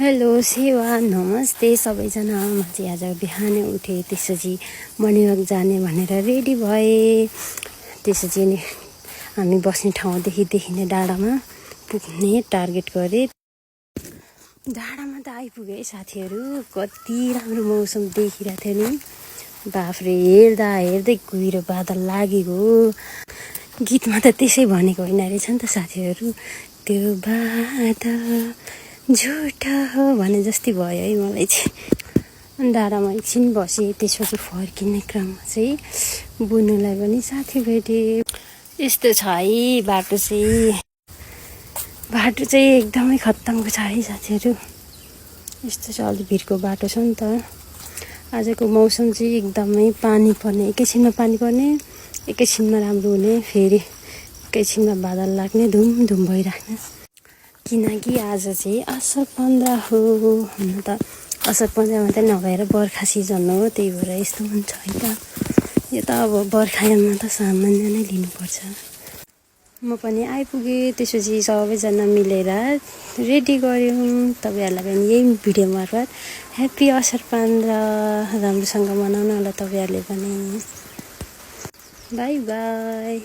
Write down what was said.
Hello सेवा नमस्ते सबैजना। म चाहिँ आज बिहानै उठेँ, त्यसपछि मर्निङ वक जाने भनेर रेडी भएँ। त्यसपछि नि हामी बस्ने ठाउँदेखि देखिने डाँडामा पुग्ने टार्गेट गरेँ। डाँडामा त आइपुगेँ है साथीहरू। कति राम्रो मौसम देखिरहेको थियो नि, बाफ्रे। हेर्दा हेर्दै कुहिरो बादल लागेको। गीतमा त त्यसै भनेको होइन रहेछ नि त साथीहरू, त्यो बादल झुटा हो भने जस्तै भयो है मलाई चाहिँ। डाँडामा एकछिन बसेँ, त्यसपछि फर्किने क्रममा चाहिँ बुनुलाई पनि साथी भेटेँ। यस्तो छ है बाटो चाहिँ एकदमै खत्तमको छ है साथीहरू। यस्तो चाहिँ अलि भिरको बाटो छ नि त। आजको मौसम चाहिँ एकदमै पानी पर्ने, एकैछिनमा पानी पर्ने, एकैछिनमा राम्रो हुने, फेरि एकैछिनमा बादल लाग्ने, धुमधुम भइराख्ने। किनकि आज चाहिँ असार 15 हो। हुन त असार 15 मात्रै नभएर बर्खा सिजन हो, त्यही भएर यस्तो हुन्छ है त। यो त अब बर्खायाममा त सामान्य नै लिनुपर्छ। म पनि आइपुगेँ। त्यसपछि सबैजना मिलेर रेडी गऱ्यौँ। तपाईँहरूलाई पनि यही भिडियो मार्फत ह्याप्पी असार 15 राम्रोसँग मनाउनु होला तपाईँहरूले पनि। By by.